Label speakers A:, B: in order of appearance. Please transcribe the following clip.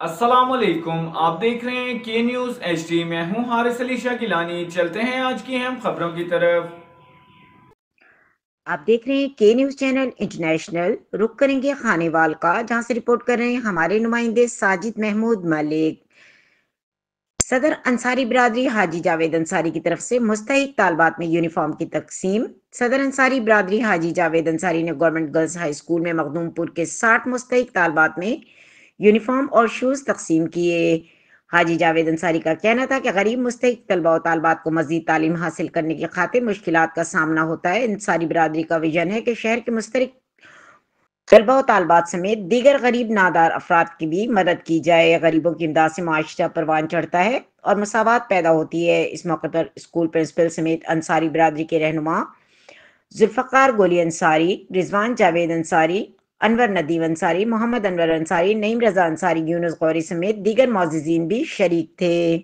A: السلام علیکم، آپ دیکھ رہے ہیں کے نیوز ایچ ڈی۔ میں ہوں حارث علی شاہ گیلانی۔ چلتے ہیں آج کی اہم خبروں کی طرف۔
B: آپ دیکھ رہے ہیں کے نیوز چینل انٹرنیشنل۔ رخ کریں گے خانے وال کا، جہاں سے رپورٹ کر رہے ہیں ہمارے نمائندے ساجد محمود ملک۔ صدر انصاری برادری حاجی جاوید انصاری کی طرف سے مستحق طالبات میں یونیفارم کی تقسیم۔ صدر انصاری برادری حاجی جاوید انصاری نے گورنمنٹ گرلز ہائی اسکول میں مخدوم پور کے 60 مستحق طالبات میں یونیفارم اور شوز تقسیم کیے۔ حاجی جاوید انصاری کا کہنا تھا کہ غریب مستحق طلبہ و طالبات کو مزید تعلیم حاصل کرنے کی خاطر مشکلات کا سامنا ہوتا ہے۔ انصاری برادری کا ویژن ہے کہ شہر کے مشترک طلبہ و طالبات سمیت دیگر غریب نادار افراد کی بھی مدد کی جائے۔ غریبوں کی امداد سے معاشرہ پروان چڑھتا ہے اور مساوات پیدا ہوتی ہے۔ اس موقع پر اسکول پرنسپل سمیت انصاری برادری کے رہنما ذوالفقار گولی انصاری، رضوان جاوید انصاری، انور ندیم انصاری، محمد انور انصاری، نعیم رضا انصاری، یونس غوری سمیت دیگر معززین بھی شریک تھے۔